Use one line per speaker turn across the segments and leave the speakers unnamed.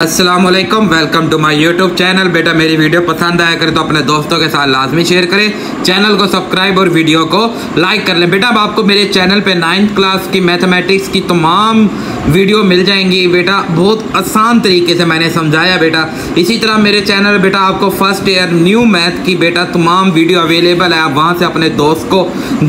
अस्सलामुअलैकुम, welcome to my YouTube channel. बेटा मेरी वीडियो पसंद आया करे तो अपने दोस्तों के साथ लाजमी शेयर करें, चैनल को सब्सक्राइब और वीडियो को लाइक कर लें। बेटा अब आपको मेरे चैनल पे 9th क्लास की मैथमेटिक्स की तमाम वीडियो मिल जाएंगी। बेटा बहुत आसान तरीके से मैंने समझाया बेटा। इसी तरह मेरे चैनल बेटा आपको फर्स्ट ईयर न्यू मैथ की बेटा तमाम वीडियो अवेलेबल है। आप वहाँ से अपने दोस्त को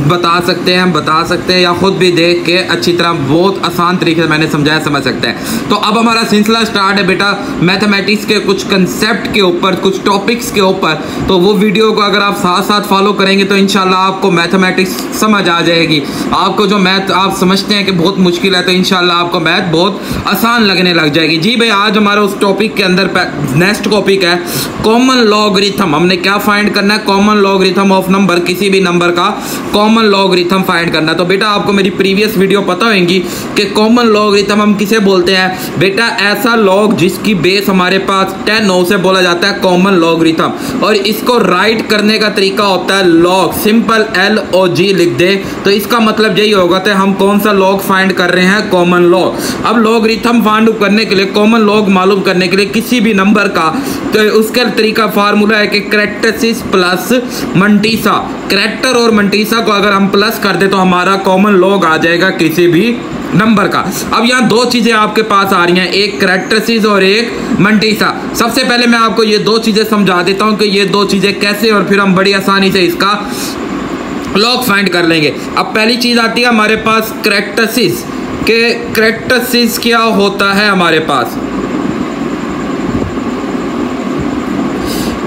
बता सकते हैं या ख़ुद भी देख के अच्छी तरह बहुत आसान तरीके से मैंने समझाया, समझ सकते हैं। तो अब हमारा सिलसिला स्टार्ट है बेटा मैथमेटिक्स के कुछ कंसेप्ट के ऊपर, कुछ टॉपिक्स के ऊपर। तो वो वीडियो को अगर आप साथ साथ फॉलो करेंगे तो इंशाल्लाह आपको मैथमेटिक्स समझ आ जाएगी। आपको जो मैथ आप समझते हैं कि बहुत मुश्किल है, तो इंशाल्लाह आपको मैथ बहुत आसान लगने लग जाएगी। जी भाई, आज हमारा उस टॉपिक के अंदर नेक्स्ट टॉपिक है कॉमन लॉगरिथम। हमने क्या फाइंड करना है? कॉमन लॉगरिथम ऑफ नंबर, किसी भी नंबर का कॉमन लॉगरिथम फाइंड करना। तो बेटा आपको मेरी प्रीवियस वीडियो पता होगी कि कॉमन लॉगरिथम हम किसे बोलते हैं। बेटा ऐसा लॉग जिसकी बेस हमारे पास 10 हो उसे बोला जाता है कॉमन लॉगरिथम। और इसको राइट करने का तरीका होता है लॉग, सिंपल LOG लिख दे तो इसका मतलब यही होगा कि हम कौन सा लॉग फाइंड कर रहे हैं, कॉमन लॉग। अब लॉगरिथम फाइंड करने के लिए, कॉमन लॉग मालूम करने के लिए किसी भी नंबर का, तो उसका तरीका फार्मूला है कि कैरेक्टरिस्टिक्स प्लस मंटीसा। कैरेक्टर और मंटीसा को अगर हम प्लस कर दे तो हमारा कॉमन लॉग आ जाएगा किसी भी नंबर का। अब यहाँ दो चीजें आपके पास आ रही हैं, एक कैरेक्टरिस्टिक्स और एक मंटीसा। सबसे पहले मैं आपको ये दो चीजें समझा देता हूँ कि ये दो चीजें कैसे, और फिर हम बड़ी आसानी से इसका लॉग फाइंड कर लेंगे। अब पहली चीज आती है हमारे पास कैरेक्टरिस्टिक्स के। कैरेक्टरिस्टिक्स क्या होता है हमारे पास?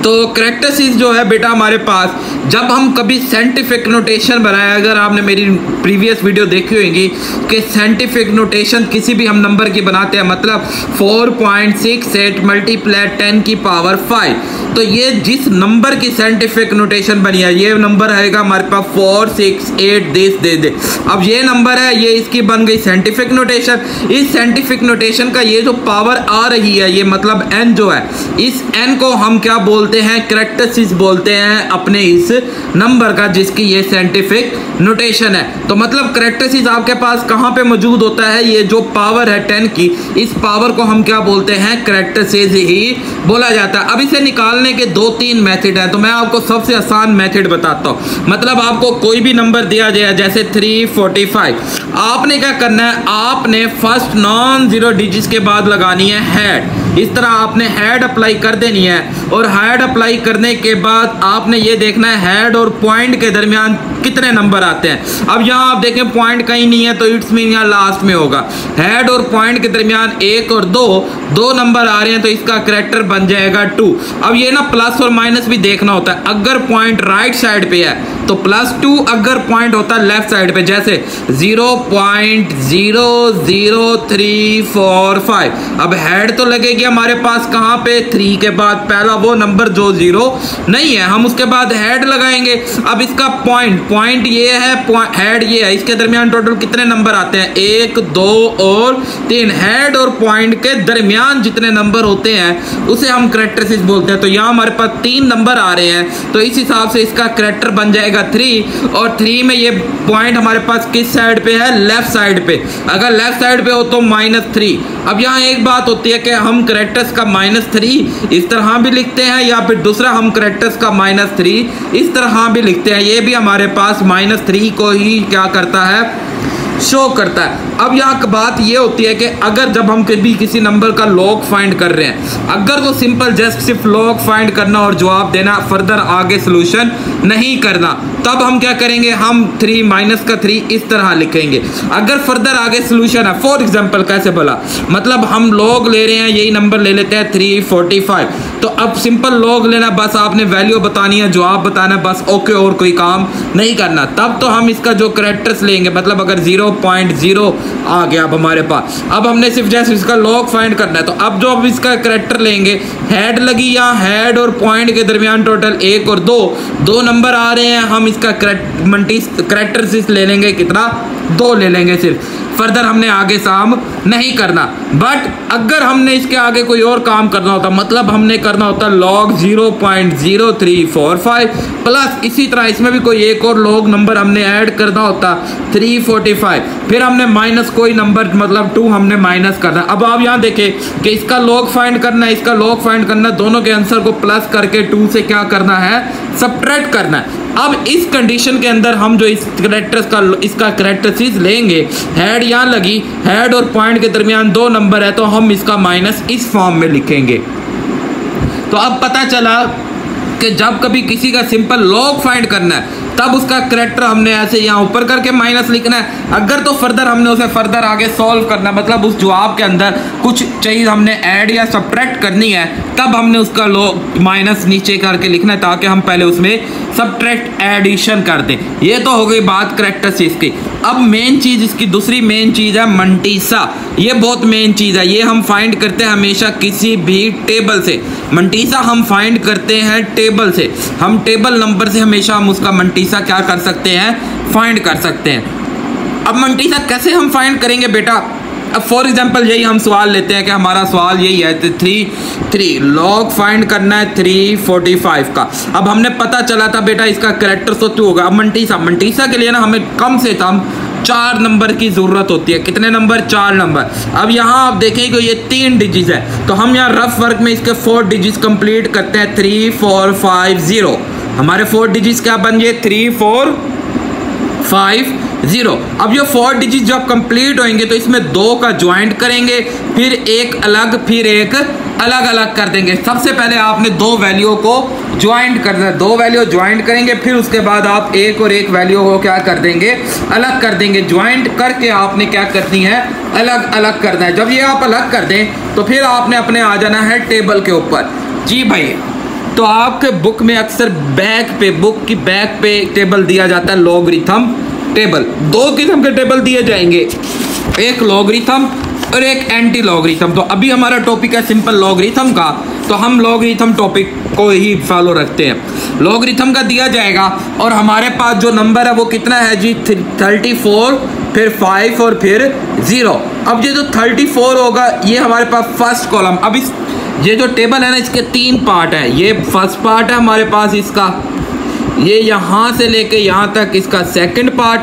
तो कैरेक्टरिस्टिक्स जो है बेटा हमारे पास, जब हम कभी साइंटिफिक नोटेशन बनाए, अगर आपने मेरी प्रीवियस वीडियो देखी होगी कि साइंटिफिक नोटेशन किसी भी हम नंबर की बनाते हैं, मतलब 4.68 मल्टीप्लाई 10 की पावर 5, तो ये जिस नंबर की साइंटिफिक नोटेशन बनी है, ये नंबर आएगा हमारे पास 468 दे। अब ये नंबर है, ये इसकी बन गई साइंटिफिक नोटेशन। इस साइंटिफिक नोटेशन का ये जो पावर आ रही है, ये मतलब n जो है, इस n को हम क्या बोलते हैं? कैरेक्टरिस्टिक्स बोलते हैं अपने इस नंबर का जिसकी ये साइंटिफिक नोटेशन है। तो मतलब कैरेक्टरिस्टिक्स आपके पास कहां पे मौजूद होता है? ये जो पावर है 10 की, इस पावर को हम क्या बोलते हैं? कैरेक्टरिस्टिक्स ही बोला जाता है। अब इसे निकालने के 2-3 मेथड है, तो मैं आपको सबसे आसान मेथड बताता हूं। मतलब आपको कोई भी नंबर दिया जाए, जैसे 345, आपने क्या करना है? आपने फर्स्ट नॉन जीरो डिजिट्स के बाद लगानी है हेड। इस तरह आपने हेड अप्लाई कर देनी है, और हेड अप्लाई करने के बाद आपने ये देखना है हेड और पॉइंट के दरमियान कितने नंबर आते हैं। अब यहाँ आप देखें पॉइंट कहीं नहीं है, तो इट्स मीन यहाँ लास्ट में होगा। हेड और पॉइंट के दरमियान 1 और 2 नंबर आ रहे हैं, तो इसका कैरेक्टर बन जाएगा 2। अब ये ना प्लस और माइनस भी देखना होता है। अगर पॉइंट राइट साइड पे है तो +2, अगर पॉइंट होता है लेफ्ट साइड पे, जैसे 0.00345। अब हेड तो लगेगी हमारे पास कहाँ पे? 3 के बाद पहला वो नंबर जो 0 नहीं है, हम उसके बाद हेड लगाएंगे। अब इसका पॉइंट ये है, हेड ये है, इसके दरमियान टोटल कितने नंबर आते हैं? 1, 2 और 3। हेड और पॉइंट के दरमियान जितने नंबर होते हैं उसे हम कैरेक्टरिस्टिक्स बोलते हैं। तो यहाँ हमारे पास 3 नंबर आ रहे हैं, तो इस हिसाब से इसका कैरेक्टर बन जाएगा 3। और 3 में ये पॉइंट हमारे पास किस साइड पे है? लेफ्ट साइड पे। अगर लेफ्ट साइड पे हो तो -3। अब यहाँ एक बात होती है कि हम कैरेक्टर्स का -3 इस तरह भी लिखते हैं, या फिर दूसरा हम कैरेक्टर्स का -3 इस तरह भी लिखते हैं। ये भी हमारे पास -3 को ही क्या करता है? शो करता है। अब यहाँ बात ये होती है कि अगर जब हम कभी किसी नंबर का लॉग फाइंड कर रहे हैं, अगर तो सिंपल जस्ट सिर्फ लॉग फाइंड करना और जवाब देना, फर्दर आगे सॉल्यूशन नहीं करना, तब हम क्या करेंगे? हम 3 -3 इस तरह लिखेंगे। अगर फर्दर आगे सॉल्यूशन है, फॉर एग्जांपल कैसे बोला, मतलब हम लॉग ले रहे हैं, यही नंबर ले लेते हैं 345, तो अब सिंपल लॉग लेना, बस आपने वैल्यू बतानी है, जवाब बताना है, बस ओके, और कोई काम नहीं करना। तब तो हम इसका जो कैरेक्टर्स लेंगे, मतलब अगर 0.0 आ गया अब हमारे पास, अब हमने सिर्फ जैसे इसका लॉग फाइंड करना है, तो अब जो अब इसका कैरेक्टर लेंगे, हेड लगी, यहाँ हेड और पॉइंट के दरमियान टोटल 1 और 2 नंबर आ रहे हैं, हम इसका कैरेक्टरिस्टिक्स ले लेंगे कितना? 2 ले लेंगे सिर्फ, फर्दर हमने आगे काम नहीं करना। बट अगर हमने इसके आगे कोई और काम करना होता, मतलब हमने करना होता log 0.0345 प्लस इसी तरह इसमें भी कोई एक और log नंबर हमने ऐड करना होता 345, फिर हमने माइनस कोई नंबर मतलब 2 हमने माइनस करना। अब आप यहाँ देखें कि इसका log फाइंड करना है, इसका log फाइंड करना है, दोनों के आंसर को प्लस करके 2 से क्या करना है, सब्ट्रैक्ट करना है। अब इस कंडीशन के अंदर हम जो इस कैरेक्टर्स का इसका कैरेक्टरिस्टिक्स लेंगे, हेड यहाँ लगी, हेड और पॉइंट के दरमियान 2 नंबर है तो हम इसका माइनस इस फॉर्म में लिखेंगे। तो अब पता चला कि जब कभी किसी का सिंपल log फाइंड करना है तब उसका कैरेक्टर हमने ऐसे यहाँ ऊपर करके माइनस लिखना है। अगर तो फर्दर हमने उसे फर्दर आगे सॉल्व करना है, मतलब उस जवाब के अंदर कुछ चीज़ हमने ऐड या सब्ट्रैक्ट करनी है, तब हमने उसका log माइनस नीचे करके लिखना है ताकि हम पहले उसमें सब्ट्रैक्ट एडिशन कर दें। ये तो हो गई बात कैरेक्टरिस्टिक्स की। अब मेन चीज़ इसकी दूसरी मेन चीज़ है मंटीसा। ये बहुत मेन चीज़ है, ये हम फाइंड करते हैं हमेशा किसी भी टेबल से। मंटीसा हम फाइंड करते हैं टेबल से, हम टेबल नंबर से हमेशा हम उसका मंटीसा क्या कर सकते हैं, फाइंड कर सकते हैं। अब मंटीसा कैसे हम फाइंड करेंगे बेटा, अब फॉर एग्जांपल यही हम सवाल लेते हैं कि हमारा सवाल यही है 3 log फाइंड करना है 345 का। अब हमने पता चला था बेटा इसका कैरेक्टर तो 2 होगा। अब मंटीसा के लिए ना हमें कम से कम 4 नंबर की ज़रूरत होती है। कितने नंबर, 4 नंबर। अब यहाँ आप देखें कि ये 3 डिजिट है तो हम यहाँ रफ वर्क में इसके 4 डिजिट कंप्लीट करते हैं। 3 4 5 0 हमारे 4 डिजिट क्या बन गए, 3 4 5 0। अब ये 4 डिजिट जब कंप्लीट होंगे तो इसमें 2 का ज्वाइंट करेंगे, फिर एक अलग, फिर एक अलग अलग कर देंगे। सबसे पहले आपने 2 वैल्यू को ज्वाइंट करना है, 2 वैल्यू ज्वाइंट करेंगे, फिर उसके बाद आप एक और एक वैल्यू को क्या कर देंगे, अलग कर देंगे। ज्वाइंट करके आपने क्या करनी है, अलग अलग करना है। जब ये आप अलग कर दें तो फिर आपने अपने आ जाना है टेबल के ऊपर। जी भाई, तो आपके बुक में अक्सर बुक की बैक पे टेबल दिया जाता है लॉगरिथम टेबल। 2 किस्म के टेबल दिए जाएंगे, एक लॉगरिथम और एक एंटी लॉगरिथम। तो अभी हमारा टॉपिक है सिंपल लॉगरिथम का, तो हम लॉगरिथम टॉपिक को ही फॉलो रखते हैं। लॉगरिथम का दिया जाएगा और हमारे पास जो नंबर है वो कितना है जी, 34, फिर 5 और फिर 0। अब ये जो 34 होगा ये हमारे पास फर्स्ट कॉलम। अब इस ये जो टेबल है ना इसके 3 पार्ट है। ये फर्स्ट पार्ट है हमारे पास इसका, ये यहाँ से लेके यहाँ तक इसका सेकंड पार्ट,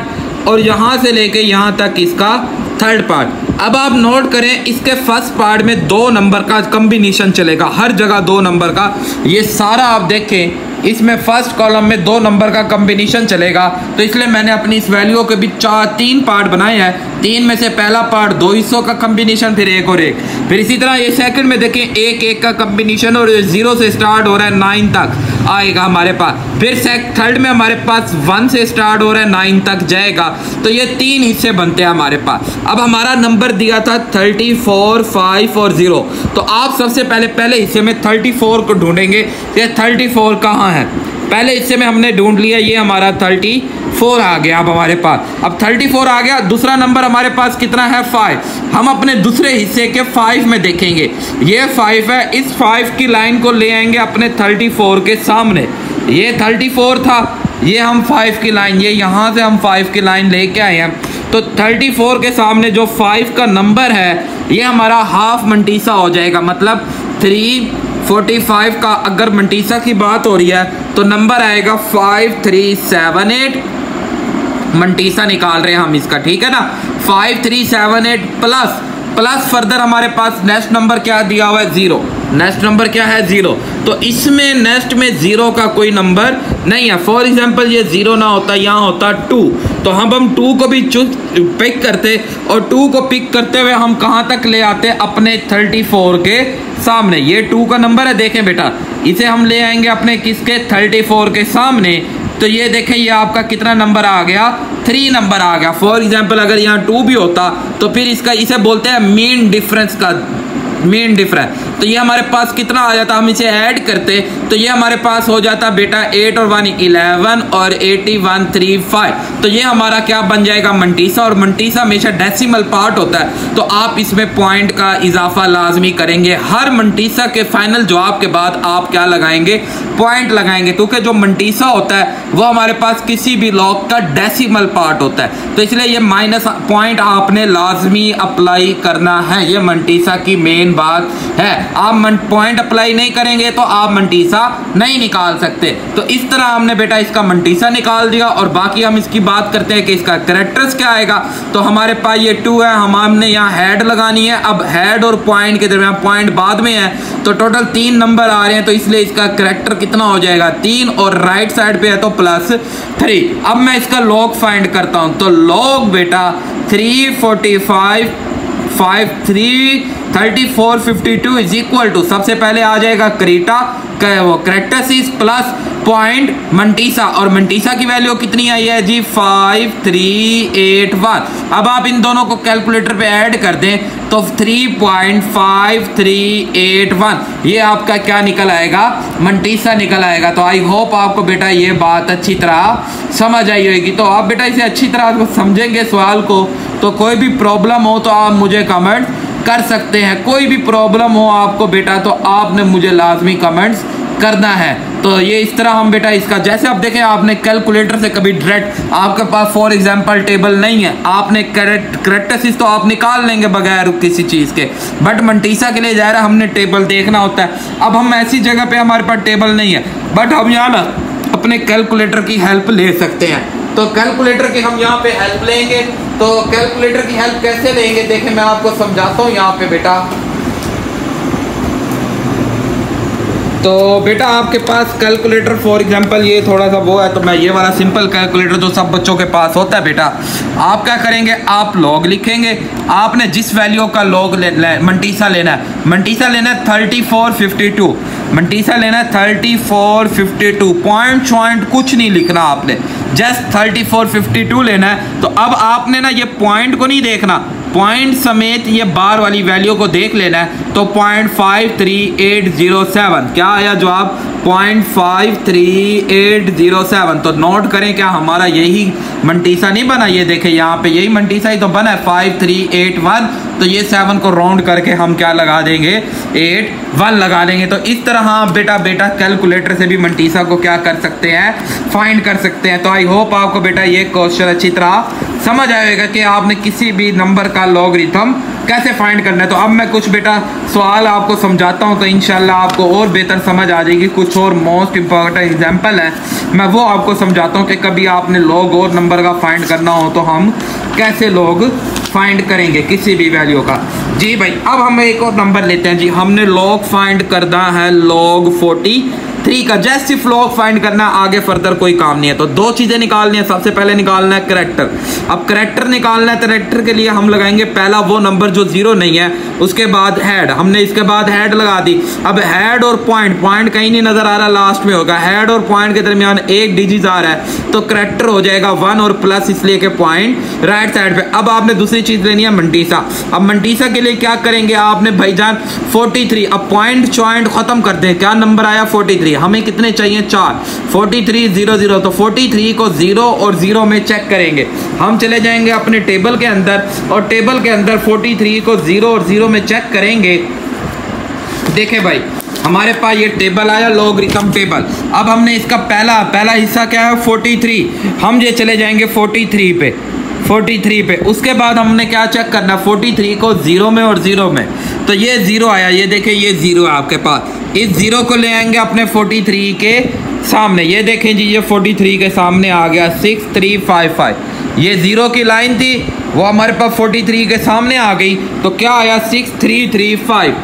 और यहाँ से लेके यहाँ तक इसका थर्ड पार्ट। अब आप नोट करें इसके फर्स्ट पार्ट में 2 नंबर का कॉम्बिनेशन चलेगा, हर जगह 2 नंबर का। ये सारा आप देखें इसमें फर्स्ट कॉलम में 2 नंबर का कॉम्बिनेशन चलेगा, तो इसलिए मैंने अपनी इस वैल्यू के भी 3 पार्ट बनाए हैं। 3 में से पहला पार्ट 2 हिस्सों का कॉम्बिनेशन, फिर एक और एक, फिर इसी तरह ये सेकंड में देखें 1 का कॉम्बिनेशन, और 0 से स्टार्ट हो रहा है 9 तक आएगा हमारे पास। फिर थर्ड में हमारे पास 1 से स्टार्ट हो रहा है 9 तक जाएगा। तो ये 3 हिस्से बनते हैं हमारे पास। अब हमारा नंबर दिया था 34, 5 और 0। तो आप सबसे पहले हिस्से में 34 को ढूंढेंगे। ये 34 कहाँ है, पहले हिस्से में हमने ढूंढ लिया, ये हमारा 34 आ गया। अब हमारे पास अब 34 आ गया। दूसरा नंबर हमारे पास कितना है, 5। हम अपने दूसरे हिस्से के 5 में देखेंगे, ये 5 है। इस 5 की लाइन को ले आएंगे अपने 34 के सामने। ये 34 था, ये हम 5 की लाइन, ये यहाँ से हम 5 की लाइन लेके आए हैं। तो 34 के सामने जो 5 का नंबर है ये हमारा हाफ मंटीसा हो जाएगा। मतलब 345 का अगर मंटीसा की बात हो रही है तो नंबर आएगा 5378। मंटीसा निकाल रहे हैं हम इसका, ठीक है ना। 5378 प्लस फर्दर हमारे पास नेक्स्ट नंबर क्या दिया हुआ है, 0। नेक्स्ट नंबर क्या है, 0। तो इसमें नेक्स्ट में 0 का कोई नंबर नहीं है। फॉर एग्जांपल ये 0 ना होता, यहाँ होता 2, तो हम 2 को भी पिक करते, और 2 को पिक करते हुए हम कहाँ तक ले आते, अपने 34 के सामने। ये 2 का नंबर है, देखें बेटा, इसे हम ले आएंगे अपने किसके, 34 के सामने। तो ये देखें ये आपका कितना नंबर आ गया, 3 नंबर आ गया। फॉर एग्जांपल अगर यहाँ 2 भी होता तो फिर इसका इसे बोलते हैं मीन डिफरेंस का मीन डिफरेंस। तो ये हमारे पास कितना आ जाता, हम इसे ऐड करते तो ये हमारे पास हो जाता बेटा 8 और 1 11 और 8135। तो ये हमारा क्या बन जाएगा, मंटीसा। और मंटीसा हमेशा डेसिमल पार्ट होता है, तो आप इसमें पॉइंट का इजाफा लाजमी करेंगे। हर मंटीसा के फाइनल जवाब के बाद आप क्या लगाएंगे, पॉइंट लगाएंगे, क्योंकि जो मंटीसा होता है वो हमारे पास किसी भी लॉग का डेसिमल पार्ट होता है। तो इसलिए ये माइनस पॉइंट आपने लाजमी अप्लाई करना है, ये मंटीसा की मेन बात है। आप पॉइंट अप्लाई नहीं करेंगे तो आप मंटीसा नहीं निकाल सकते। तो इस तरह हमने बेटा इसका मंटीसा निकाल दिया। और बाकी हम इसकी बात करते हैं कि इसका कैरेक्टर्स क्या आएगा। तो हमारे पास ये 2 है, हमने यहाँ हेड लगानी है। अब हेड और पॉइंट के दरमियान पॉइंट बाद में है, तो टोटल 3 नंबर आ रहे हैं, तो इसलिए इसका कैरेक्टर कितना हो जाएगा 3, और राइट साइड पे है तो +3। अब मैं इसका लॉग फाइंड करता हूं। तो लॉग बेटा 345 53 3452 इज इक्वल टू, सबसे पहले आ जाएगा क्रीटा वो करेक्टसिस प्लस पॉइंट मंटीसा। और मंटीसा की वैल्यू कितनी आई है जी 5381। अब आप इन दोनों को कैलकुलेटर पे ऐड कर दें तो 3.5381 ये आपका क्या निकल आएगा, मंटीसा निकल आएगा। तो आई होप आपको बेटा ये बात अच्छी तरह समझ आई होगी। तो आप बेटा इसे अच्छी तरह समझेंगे सवाल को, तो कोई भी प्रॉब्लम हो तो आप मुझे कमेंट कर सकते हैं। कोई भी प्रॉब्लम हो आपको बेटा तो आपने मुझे लाजमी कमेंट्स करना है। तो ये इस तरह हम बेटा इसका, जैसे आप देखें आपने कैलकुलेटर से कभी डायरेक्ट आपके पास फॉर एग्जांपल टेबल नहीं है, आपने करेक्टसिस तो आप निकाल लेंगे बगैर किसी चीज़ के, बट मंटीसा के लिए जा रहा हमने टेबल देखना होता है। अब हम ऐसी जगह पे हमारे पास टेबल नहीं है, बट हम यहाँ ना अपने कैलकुलेटर की हेल्प ले सकते हैं। तो कैलकुलेटर की हम यहाँ पे हेल्प लेंगे। तो कैलकुलेटर की हेल्प कैसे लेंगे, देखें मैं आपको समझाता हूँ यहाँ पे बेटा। तो बेटा आपके पास कैलकुलेटर फॉर एग्जांपल ये थोड़ा सा वो है, तो मैं ये वाला सिंपल कैलकुलेटर जो सब बच्चों के पास होता है बेटा, आप क्या करेंगे, आप लॉग लिखेंगे। आपने जिस वैल्यू का लॉग मंटीसा लेना है, मंटीसा लेना है 3452, मंटीसा लेना है 3452, पॉइंट कुछ नहीं लिखना आपने, जस्ट 3452 लेना है। तो अब आपने ना ये पॉइंट को नहीं देखना, पॉइंट समेत ये बार वाली वैल्यू को देख लेना है। तो 0.53807 क्या आया जवाब, 0.53807। तो नोट करें क्या हमारा यही मंटीसा नहीं बना, ये देखें यहाँ पे यही मंटीसा ही तो बना है 5381। तो ये 7 को राउंड करके हम क्या लगा देंगे 81 लगा देंगे। तो इस तरह हम बेटा कैलकुलेटर से भी मंटीसा को क्या कर सकते हैं, फाइंड कर सकते हैं। तो आई होप आपको बेटा ये क्वेश्चन अच्छी तरह समझ आएगा कि आपने किसी भी नंबर का लॉगरिथम कैसे फाइंड करना है। तो अब मैं कुछ बेटा सवाल आपको समझाता हूं, तो इंशाल्लाह आपको और बेहतर समझ आ जाएगी। कुछ और मोस्ट इंपॉर्टेंट एग्जांपल है, मैं वो आपको समझाता हूं कि कभी आपने लॉग और नंबर का फाइंड करना हो तो हम कैसे लॉग फाइंड करेंगे किसी भी वैल्यू का। जी भाई अब हम एक और नंबर लेते हैं जी, हमने लॉग फाइंड करना है लॉग 43 का। जस्ट सिर्फ लॉग फाइंड करना है, आगे फर्दर कोई काम नहीं है। तो 2 चीजें निकालनी है, सबसे पहले निकालना है कैरेक्टर। अब कैरेक्टर निकालना है, कैरेक्टर के लिए हम लगाएंगे पहला वो नंबर जो 0 नहीं है, उसके बाद हेड, हमने इसके बाद हेड लगा दी। अब हेड और पॉइंट कहीं नहीं नजर आ रहा, लास्ट में होगा, हेड और पॉइंट के दरमियान एक डिजिट आ रहा है, तो कैरेक्टर हो जाएगा 1 और प्लस इसलिए के पॉइंट राइट साइड पे। अब आपने दूसरी चीज लेनी है मंटीसा। अब मंटीसा के लिए क्या करेंगे आपने भाईजान 43, अब पॉइंट खत्म कर दें, क्या नंबर आया 43, हमें कितने चाहिए 4, 4300। तो 43 को 0 और 0 में चेक करेंगे। हम चले जाएंगे अपने टेबल के अंदर और टेबल के अंदर 43 को 0 और 0 में चेक करेंगे। देखें भाई हमारे पास ये टेबल आया लॉगरिथम टेबल। अब हमने इसका पहला हिस्सा क्या है 43, हम ये चले जाएंगे 43 पे। उसके बाद हमने क्या चेक करना 43 को 0 में और 0 में, तो ये 0 आया, ये देखें ये 0 है आपके पास। इस 0 को ले आएंगे अपने 43 के सामने, ये देखें जी ये 43 के सामने आ गया 6355। ये 0 की लाइन थी वो हमारे पास 43 के सामने आ गई, तो क्या आया 6335।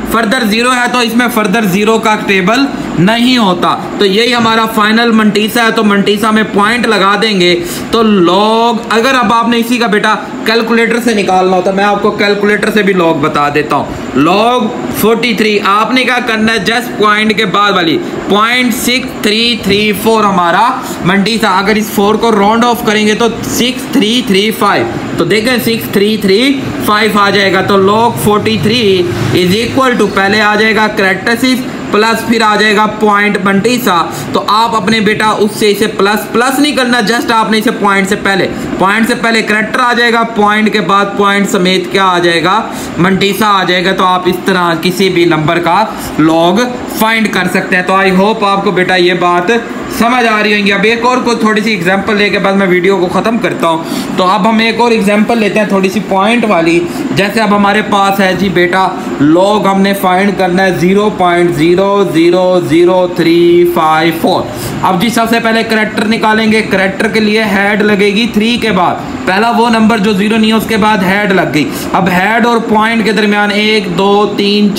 फर्दर 0 है तो इसमें फर्दर 0 का टेबल नहीं होता। तो यही हमारा फाइनल मंटीसा है। तो मंटीसा में पॉइंट लगा देंगे तो लॉग, अगर अब आपने इसी का बेटा कैलकुलेटर से निकालना होता, मैं आपको कैलकुलेटर से भी लॉग बता देता हूं। लॉग 43 आपने क्या करना है, जस्ट पॉइंट के बाद वाली 0.6334 हमारा मंटीसा। अगर इस 4 को राउंड ऑफ करेंगे तो 6335, तो देखें 6335 आ जाएगा। तो log 43 इज इक्वल टू पहले आ जाएगा कैरेक्टरिस्टिक प्लस फिर आ जाएगा पॉइंट मंटीसा। तो आप अपने बेटा उससे इसे प्लस प्लस नहीं करना, जस्ट आपने इसे पॉइंट से पहले कैरेक्टर आ जाएगा, पॉइंट के बाद पॉइंट समेत क्या आ जाएगा, मंटीसा आ जाएगा। तो आप इस तरह किसी भी नंबर का लॉग फाइंड कर सकते हैं। तो आई होप आपको बेटा ये बात समझ आ रही होंगी। अब एक और को थोड़ी सी एग्जांपल लेके बाद मैं वीडियो को ख़त्म करता हूँ। तो अब हम एक और एग्जांपल लेते हैं थोड़ी सी पॉइंट वाली। जैसे अब हमारे पास है जी बेटा लॉग हमने फाइंड करना है 0.0000354। अब जी सबसे पहले कैरेक्टर निकालेंगे। कैरेक्टर के लिए हेड लगेगी 3 के बाद, पहला वो नंबर जो 0 नहीं है उसके बाद हेड लग गई। अब हेड और पॉइंट के दरमियान 1 2 3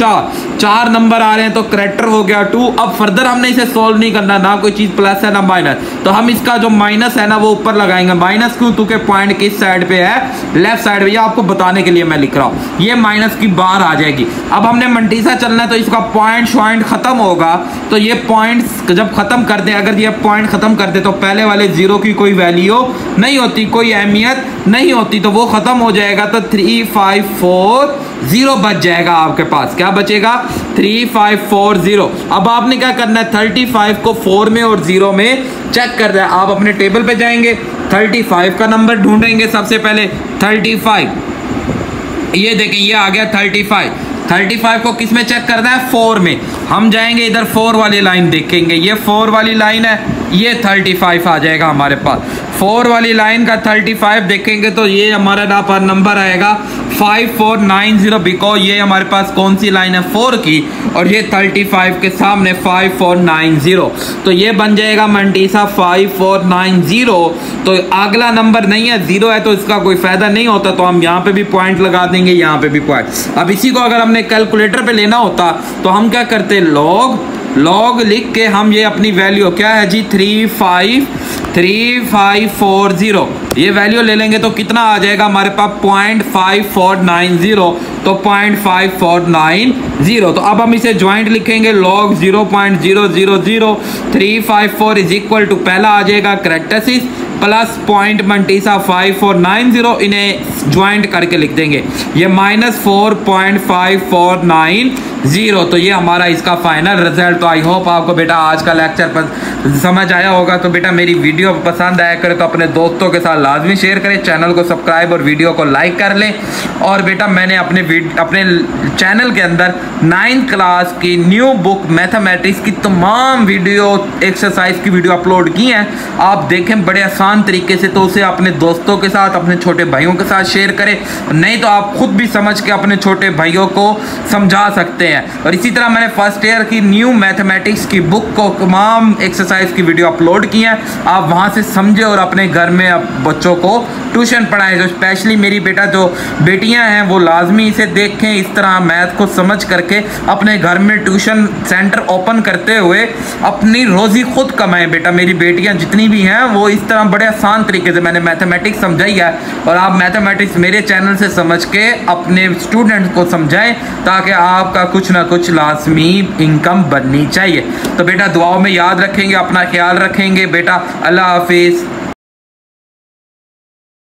4 नंबर आ रहे हैं तो कैरेक्टर हो गया 2। अब फर्दर हमने इसे सोल्व नहीं करना, ना कोई चीज प्लस है ना माइनस, तो हम इसका जो माइनस है ना वो ऊपर लगाएंगे। माइनस क्यों, क्योंकि पॉइंट किस साइड पे है, लेफ्ट साइड पे। ये आपको बताने के लिए मैं लिख रहा हूँ, ये माइनस की बार आ जाएगी। अब हमने मंटीसा चलना है तो इसका पॉइंट शॉइंट खत्म होगा। तो ये पॉइंट जब खत्म कर दे, अगर ये पॉइंट खत्म कर दे तो पहले वाले 0 की कोई वैल्यू नहीं होती, कोई अहमियत नहीं होती, तो वो खत्म हो जाएगा। तो 3540 बच जाएगा आपके पास। क्या बचेगा, 3540। अब आपने क्या करना है, 35 को 4 में और 0 में चेक कर रहा है। आप अपने टेबल पे जाएंगे, 35 का नंबर ढूंढेंगे सबसे पहले 35। ये देखें ये आ गया 35 को किस में चेक करना है, 4 में। हम जाएंगे इधर 4 वाली लाइन देखेंगे, ये 4 वाली लाइन है, ये 35 आ जाएगा हमारे पास। 4 वाली लाइन का 35 देखेंगे तो ये हमारा ना पर नंबर आएगा 5490, बिकॉज ये हमारे पास कौन सी लाइन है, 4 की, और ये 35 के सामने 5490, तो ये बन जाएगा मंटीसा 5490। तो अगला नंबर नहीं है, 0 है, तो इसका कोई फायदा नहीं होता, तो हम यहाँ पे भी पॉइंट लगा देंगे, यहाँ पे भी पॉइंट। अब इसी को अगर हमने कैलकुलेटर पे लेना होता तो हम क्या करते, लॉग लिख के हम ये अपनी वैल्यू क्या है जी 3540 ये वैल्यू ले लेंगे तो कितना आ जाएगा हमारे पास 0.5490, तो 0.5490। तो अब हम इसे ज्वाइंट लिखेंगे, लॉग 0.000354 इज इक्वल टू पहला आ जाएगा कैरेक्टरिस्टिक प्लस पॉइंट मंटीसा 5490, इन्हें ज्वाइंट करके लिख देंगे, ये -4.5490। तो ये हमारा इसका फाइनल रिजल्ट। तो आई होप आपको बेटा आज का लेक्चर पर समझ आया होगा। तो बेटा मेरी वीडियो पसंद आया करे तो अपने दोस्तों के साथ लाजमी शेयर करें, चैनल को सब्सक्राइब और वीडियो को लाइक कर लें। और बेटा मैंने अपने चैनल के अंदर 9th क्लास की न्यू बुक मैथमेटिक्स की तमाम वीडियो एक्सरसाइज की वीडियो अपलोड की हैं, आप देखें बड़े आसान तरीके से। तो उसे अपने दोस्तों के साथ, अपने छोटे भाइयों के साथ शेयर करें, नहीं तो आप खुद भी समझ के अपने छोटे भाइयों को समझा सकते हैं। और इसी तरह मैंने फर्स्ट ईयर की न्यू मैथमेटिक्स की बुक को तमाम एक्सरसाइज की वीडियो अपलोड की हैं, आप वहां से समझे और अपने घर में बच्चों को ट्यूशन पढ़ाएं। जो स्पेशली मेरी बेटा जो बेटियां हैं वो लाजमी इसे देखें, इस तरह मैथ को समझ करके अपने घर में ट्यूशन सेंटर ओपन करते हुए अपनी रोजी खुद कमाएं। बेटा मेरी बेटियां जितनी भी हैं वो इस तरह बड़े आसान तरीके से मैंने मैथमेटिक्स समझाई है, और आप मैथमेटिक्स मेरे चैनल से समझ के अपने स्टूडेंट्स को समझाएं ताकि आपका कुछ ना कुछ लाजमी इनकम बननी चाहिए। तो बेटा दुआओं में याद रखेंगे, अपना ख्याल रखेंगे बेटा। अल्लाह हाफिज़।